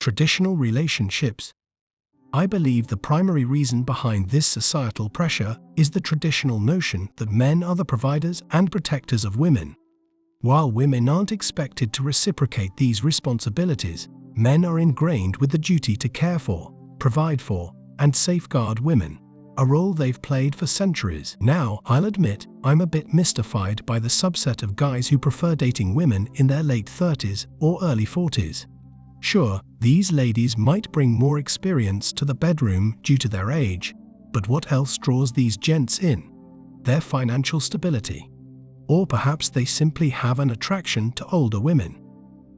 Traditional relationships. I believe the primary reason behind this societal pressure is the traditional notion that men are the providers and protectors of women. While women aren't expected to reciprocate these responsibilities, men are ingrained with the duty to care for, provide for, and safeguard women, a role they've played for centuries. Now, I'll admit, I'm a bit mystified by the subset of guys who prefer dating women in their late 30s or early 40s. Sure, these ladies might bring more experience to the bedroom due to their age, but what else draws these gents in? Their financial stability. Or perhaps they simply have an attraction to older women.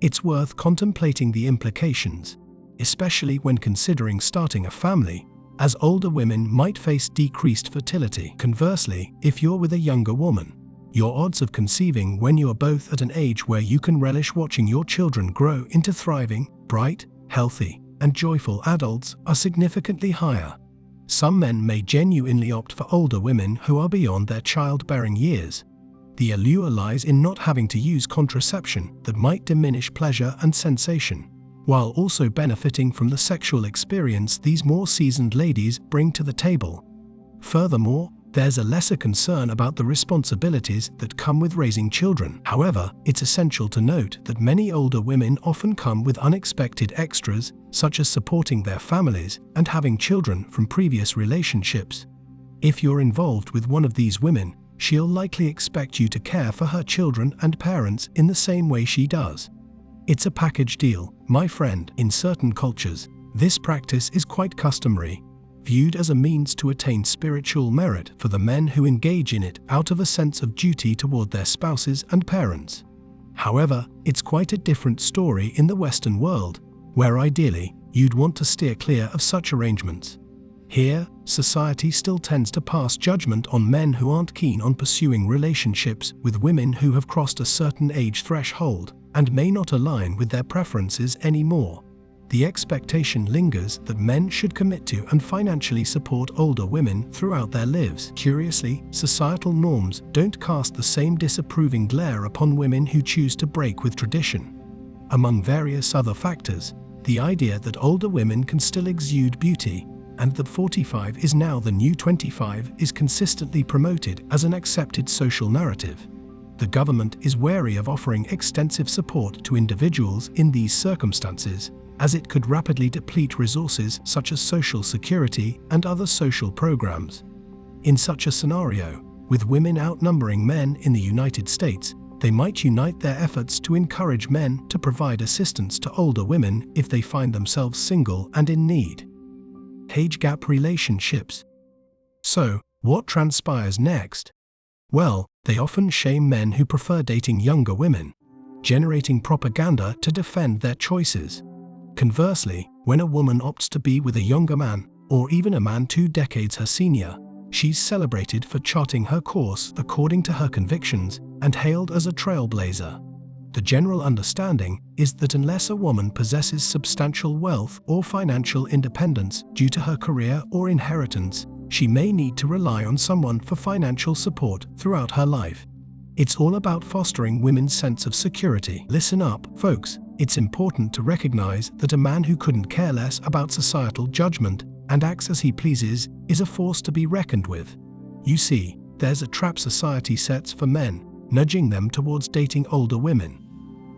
It's worth contemplating the implications, especially when considering starting a family, as older women might face decreased fertility. Conversely, if you're with a younger woman, your odds of conceiving when you are both at an age where you can relish watching your children grow into thriving, bright, healthy, and joyful adults are significantly higher. Some men may genuinely opt for older women who are beyond their childbearing years. The allure lies in not having to use contraception that might diminish pleasure and sensation, while also benefiting from the sexual experience these more seasoned ladies bring to the table. Furthermore, there's a lesser concern about the responsibilities that come with raising children. However, it's essential to note that many older women often come with unexpected extras, such as supporting their families and having children from previous relationships. If you're involved with one of these women, she'll likely expect you to care for her children and parents in the same way she does. It's a package deal, my friend. In certain cultures, this practice is quite customary, viewed as a means to attain spiritual merit for the men who engage in it out of a sense of duty toward their spouses and parents. However, it's quite a different story in the Western world, where ideally, you'd want to steer clear of such arrangements. Here, society still tends to pass judgment on men who aren't keen on pursuing relationships with women who have crossed a certain age threshold and may not align with their preferences anymore. The expectation lingers that men should commit to and financially support older women throughout their lives. Curiously, societal norms don't cast the same disapproving glare upon women who choose to break with tradition. Among various other factors, the idea that older women can still exude beauty and that 45 is now the new 25 is consistently promoted as an accepted social narrative. The government is wary of offering extensive support to individuals in these circumstances, as it could rapidly deplete resources such as Social Security and other social programs. In such a scenario, with women outnumbering men in the United States, they might unite their efforts to encourage men to provide assistance to older women if they find themselves single and in need. Age gap relationships. So, what transpires next? Well, they often shame men who prefer dating younger women, generating propaganda to defend their choices. Conversely, when a woman opts to be with a younger man, or even a man 2 decades her senior, she's celebrated for charting her course according to her convictions and hailed as a trailblazer. The general understanding is that unless a woman possesses substantial wealth or financial independence due to her career or inheritance, she may need to rely on someone for financial support throughout her life. It's all about fostering women's sense of security. Listen up, folks. It's important to recognize that a man who couldn't care less about societal judgment and acts as he pleases is a force to be reckoned with. You see, there's a trap society sets for men, nudging them towards dating older women.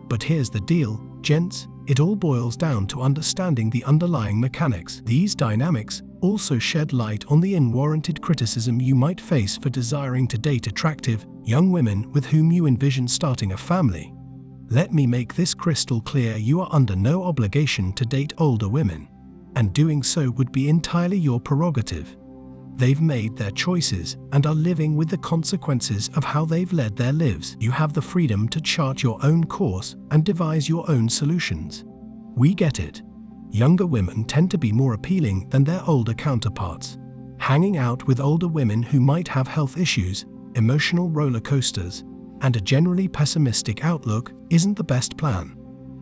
But here's the deal, gents, it all boils down to understanding the underlying mechanics. These dynamics also shed light on the unwarranted criticism you might face for desiring to date attractive, young women with whom you envision starting a family. Let me make this crystal clear: you are under no obligation to date older women, and doing so would be entirely your prerogative. They've made their choices and are living with the consequences of how they've led their lives. You have the freedom to chart your own course and devise your own solutions. We get it. Younger women tend to be more appealing than their older counterparts. Hanging out with older women who might have health issues, emotional roller coasters, and a generally pessimistic outlook isn't the best plan.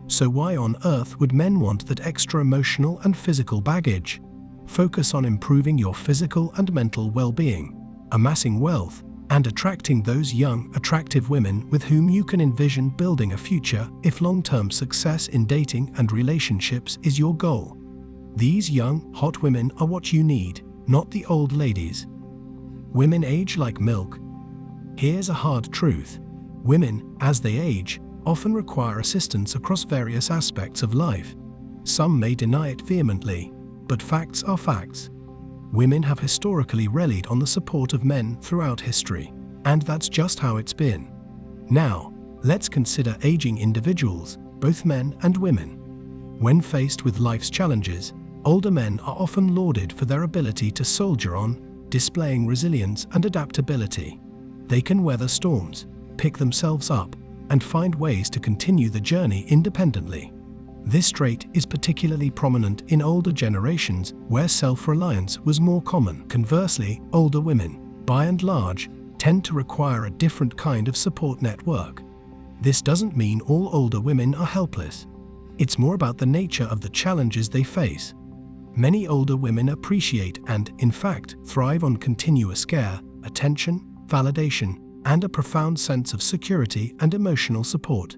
So why on earth would men want that extra emotional and physical baggage? Focus on improving your physical and mental well-being, amassing wealth, and attracting those young, attractive women with whom you can envision building a future if long-term success in dating and relationships is your goal. These young, hot women are what you need, not the old ladies. Women age like milk. Here's a hard truth. Women, as they age, often require assistance across various aspects of life. Some may deny it vehemently, but facts are facts. Women have historically relied on the support of men throughout history, and that's just how it's been. Now, let's consider aging individuals, both men and women. When faced with life's challenges, older men are often lauded for their ability to soldier on, displaying resilience and adaptability. They can weather storms, pick themselves up, and find ways to continue the journey independently. This trait is particularly prominent in older generations where self-reliance was more common. Conversely, older women, by and large, tend to require a different kind of support network. This doesn't mean all older women are helpless. It's more about the nature of the challenges they face. Many older women appreciate and, in fact, thrive on continuous care, attention, validation, and a profound sense of security and emotional support.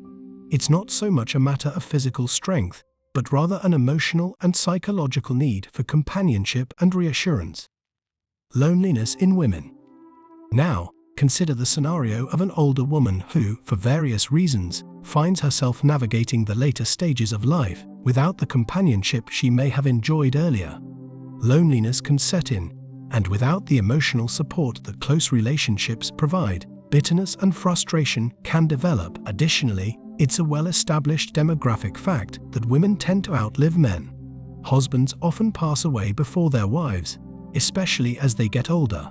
It's not so much a matter of physical strength, but rather an emotional and psychological need for companionship and reassurance. Loneliness in women. Now, consider the scenario of an older woman who, for various reasons, finds herself navigating the later stages of life without the companionship she may have enjoyed earlier. Loneliness can set in, and without the emotional support that close relationships provide, bitterness and frustration can develop. Additionally, it's a well-established demographic fact that women tend to outlive men. Husbands often pass away before their wives, especially as they get older.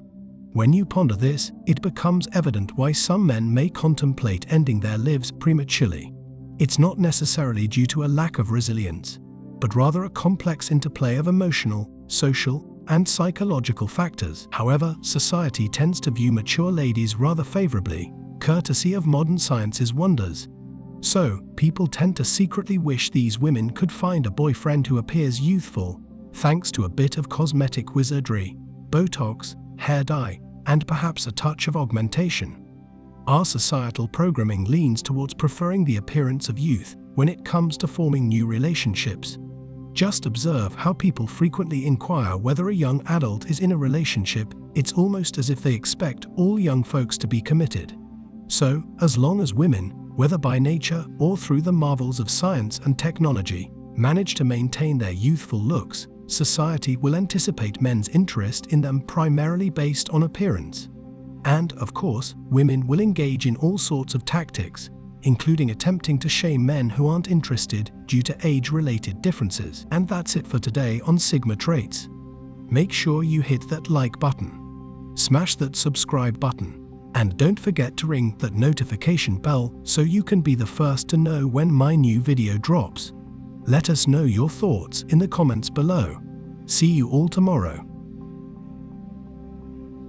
When you ponder this, it becomes evident why some men may contemplate ending their lives prematurely. It's not necessarily due to a lack of resilience, but rather a complex interplay of emotional, social, and psychological factors. However, society tends to view mature ladies rather favorably, courtesy of modern science's wonders. So, people tend to secretly wish these women could find a boyfriend who appears youthful, thanks to a bit of cosmetic wizardry, Botox, hair dye, and perhaps a touch of augmentation. Our societal programming leans towards preferring the appearance of youth when it comes to forming new relationships. Just observe how people frequently inquire whether a young adult is in a relationship. It's almost as if they expect all young folks to be committed. So, as long as women, whether by nature or through the marvels of science and technology, manage to maintain their youthful looks, society will anticipate men's interest in them primarily based on appearance. And, of course, women will engage in all sorts of tactics, including attempting to shame men who aren't interested due to age-related differences. And that's it for today on Sigma Traits. Make sure you hit that like button, smash that subscribe button, and don't forget to ring that notification bell so you can be the first to know when my new video drops. Let us know your thoughts in the comments below. See you all tomorrow.